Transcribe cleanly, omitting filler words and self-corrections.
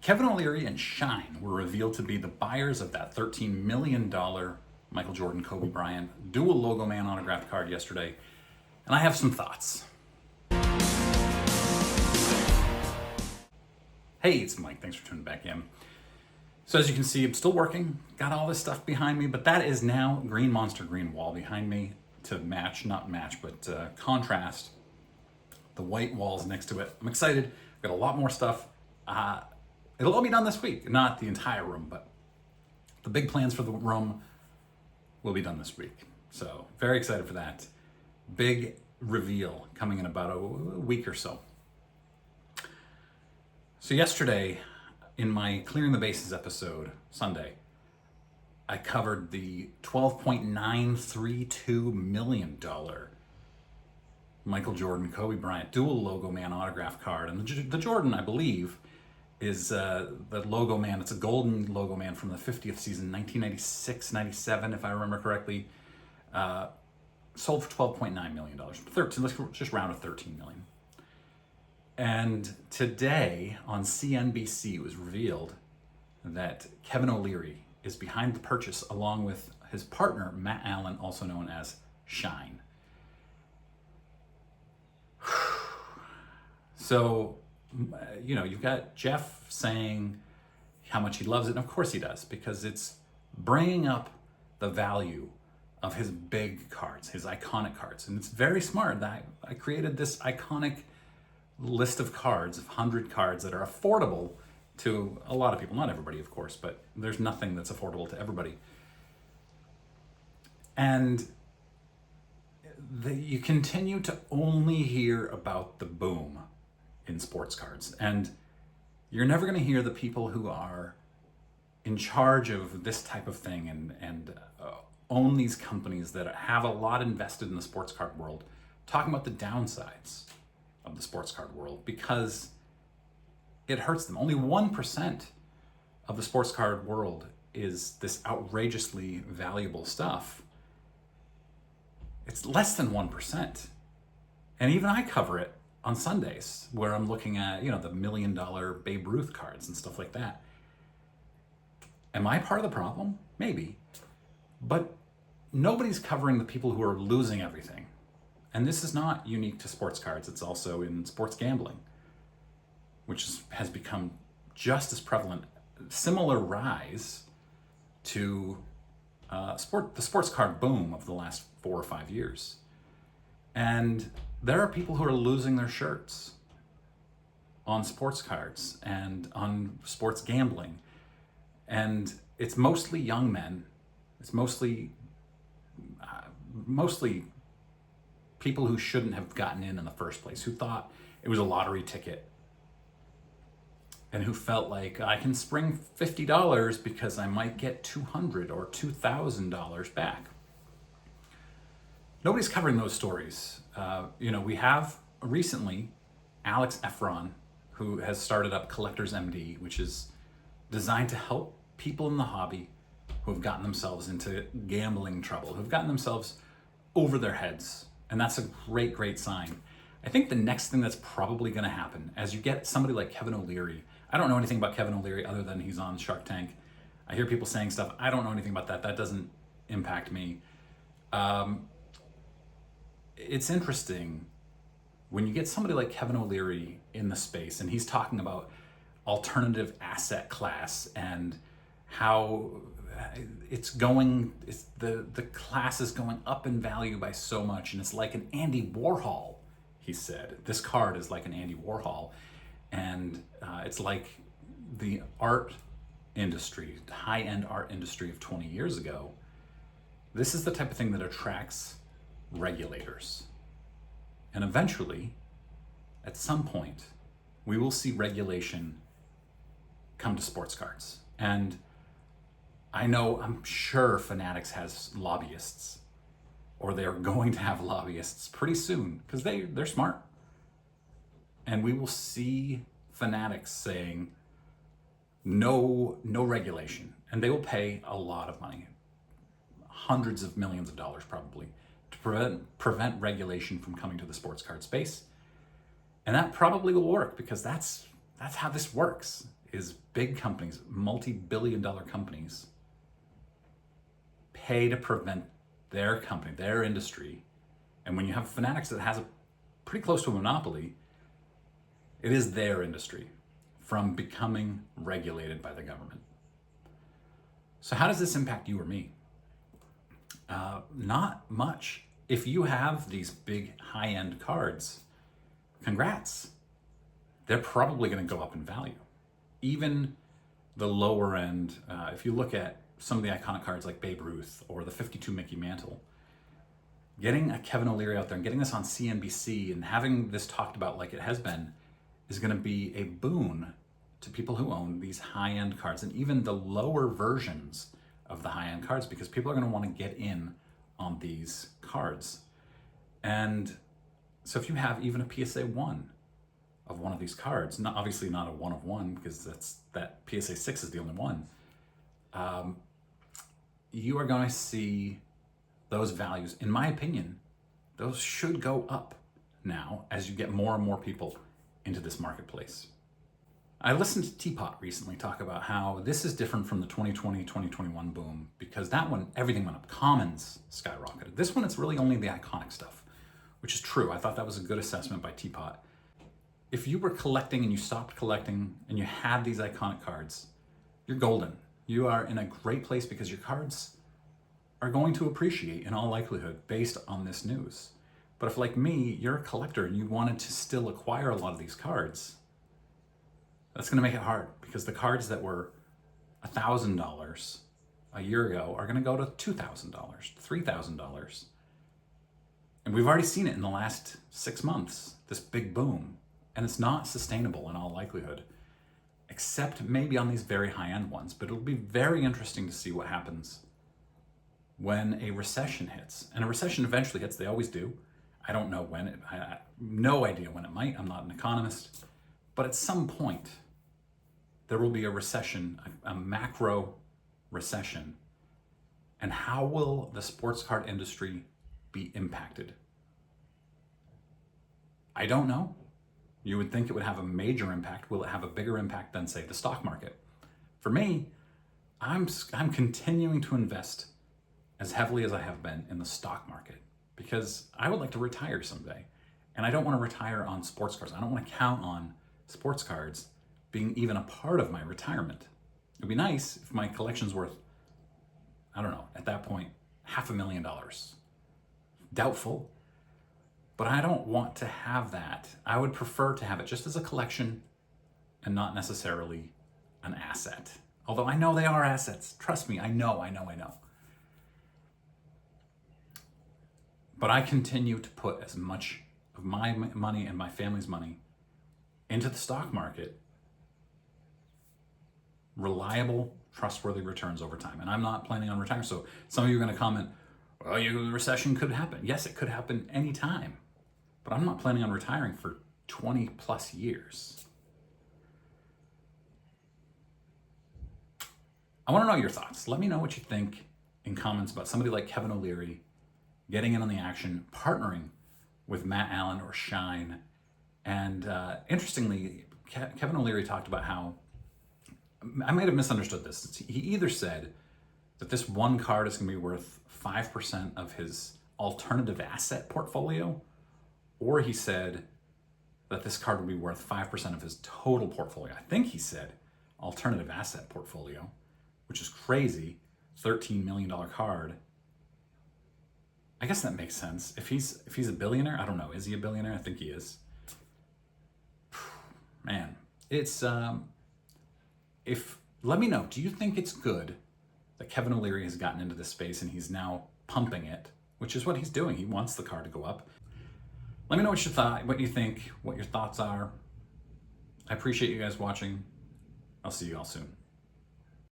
Kevin O'Leary and Shine were revealed to be the buyers of that $13 million Michael Jordan, Kobe Bryant dual logoman autographed card yesterday, and I have some thoughts. Hey, it's Mike. Thanks for tuning back in. So as you can see, I'm still working. Got all this stuff behind me, but that is now green monster green wall behind me to match, not match, but contrast the white walls next to it. I'm excited. I've got a lot more stuff. It'll all be done this week. Not the entire room, but the big plans for the room will be done this week. So very excited for that. Big reveal coming in about a week or so. So yesterday, in my Clearing the Bases episode, Sunday, I covered the $12.932 million Michael Jordan, Kobe Bryant dual logoman autograph card. And the Jordan, I believe, is the logoman. It's a golden logoman from the 50th season, 1996-97, if I remember correctly. Sold for $12.9 million. 13, let's just round to $13 million. And today on CNBC, it was revealed that Kevin O'Leary is behind the purchase along with his partner, Matt Allen, also known as Shine. So, you've got Jeff saying how much he loves it, and of course he does, because it's bringing up the value of his big cards, his iconic cards. And it's very smart that I created this iconic list of cards, of 100 cards that are affordable to a lot of people. Not everybody, of course, but there's nothing that's affordable to everybody. And you continue to only hear about the boom in sports cards. And you're never going to hear the people who are in charge of this type of thing and own these companies that have a lot invested in the sports card world talking about the downsides of the sports card world, because it hurts them. Only 1% of the sports card world is this outrageously valuable stuff. It's less than 1%. And even I cover it on Sundays, where I'm looking at, the $1 million Babe Ruth cards and stuff like that. Am I part of the problem? Maybe. But nobody's covering the people who are losing everything. And this is not unique to sports cards. It's also in sports gambling, which has become just as prevalent. Similar rise to the sports card boom of the last 4 or 5 years. And there are people who are losing their shirts on sports cards and on sports gambling. And it's mostly young men. It's mostly people who shouldn't have gotten in the first place, who thought it was a lottery ticket and who felt like I can spring $50 because I might get $200 or $2,000 back. Nobody's covering those stories. We have recently Alex Efron, who has started up Collectors MD, which is designed to help people in the hobby who have gotten themselves into gambling trouble, who've gotten themselves over their heads. And that's a great, great sign. I think the next thing that's probably going to happen, as you get somebody like Kevin O'Leary, I don't know anything about Kevin O'Leary other than he's on Shark Tank. I hear people saying stuff. I don't know anything about that. That doesn't impact me. It's interesting when you get somebody like Kevin O'Leary in the space, and he's talking about alternative asset class and how the class is going up in value by so much, and it's like an Andy Warhol, he said. This card is like an Andy Warhol, and it's like the art industry, high-end art industry of 20 years ago. This is the type of thing that attracts regulators. And eventually, at some point, we will see regulation come to sports cards. And I'm sure Fanatics has lobbyists, or they're going to have lobbyists pretty soon, because they're smart. And we will see Fanatics saying no regulation. And they will pay a lot of money, hundreds of millions of dollars probably, to prevent regulation from coming to the sports card space. And that probably will work, because that's how this works. is big companies, multi-billion-dollar companies, pay to prevent their company, their industry. And when you have Fanatics that has a pretty close to a monopoly, it is their industry from becoming regulated by the government. So how does this impact you or me? Not much. If you have these big high-end cards, congrats. They're probably going to go up in value. Even the lower end, if you look at some of the iconic cards like Babe Ruth or the 52 Mickey Mantle, getting a Kevin O'Leary out there and getting this on CNBC and having this talked about like it has been is going to be a boon to people who own these high-end cards and even the lower versions of the high-end cards, because people are going to want to get in on these cards. And so if you have even a PSA 1 of one of these cards, obviously not a 1 of 1, because that PSA 6 is the only one, you are going to see those values, in my opinion, those should go up now as you get more and more people into this marketplace. I listened to Teapot recently talk about how this is different from the 2020-2021 boom, because that one, everything went up. Commons skyrocketed. This one, it's really only the iconic stuff, which is true. I thought that was a good assessment by Teapot. If you were collecting and you stopped collecting and you had these iconic cards, you're golden. You are in a great place because your cards are going to appreciate in all likelihood based on this news. But if, like me, you're a collector and you wanted to still acquire a lot of these cards, that's going to make it hard, because the cards that were $1,000 a year ago are going to go to $2,000, $3,000. And we've already seen it in the last 6 months, this big boom. And it's not sustainable in all likelihood, except maybe on these very high-end ones. But it'll be very interesting to see what happens when a recession hits. And a recession eventually hits, they always do. I don't know when, I have no idea when it might. I'm not an economist. But at some point, there will be a recession, a macro recession. And how will the sports card industry be impacted? I don't know. You would think it would have a major impact. Will it have a bigger impact than, say, the stock market? For me, I'm continuing to invest as heavily as I have been in the stock market, because I would like to retire someday. And I don't want to retire on sports cards. I don't want to count on sports cards being even a part of my retirement. It'd be nice if my collection's worth, I don't know, at that point, $500,000. Doubtful. But I don't want to have that. I would prefer to have it just as a collection and not necessarily an asset. Although I know they are assets. Trust me, I know. But I continue to put as much of my money and my family's money into the stock market. Reliable, trustworthy returns over time. And I'm not planning on retiring. So some of you are going to comment, well, the recession could happen. Yes, it could happen anytime. But I'm not planning on retiring for 20 plus years. I want to know your thoughts. Let me know what you think in comments about somebody like Kevin O'Leary getting in on the action, partnering with Matt Allen or Shine. And interestingly, Kevin O'Leary talked about how, I might have misunderstood this. He either said that this one card is going to be worth 5% of his alternative asset portfolio, or he said that this card would be worth 5% of his total portfolio. I think he said alternative asset portfolio, which is crazy. $13 million card. I guess that makes sense. If he's a billionaire, I don't know. Is he a billionaire? I think he is. Man, it's let me know. Do you think it's good that Kevin O'Leary has gotten into this space and he's now pumping it, which is what he's doing? He wants the card to go up. Let me know what you think, what your thoughts are. I appreciate you guys watching. I'll see you all soon.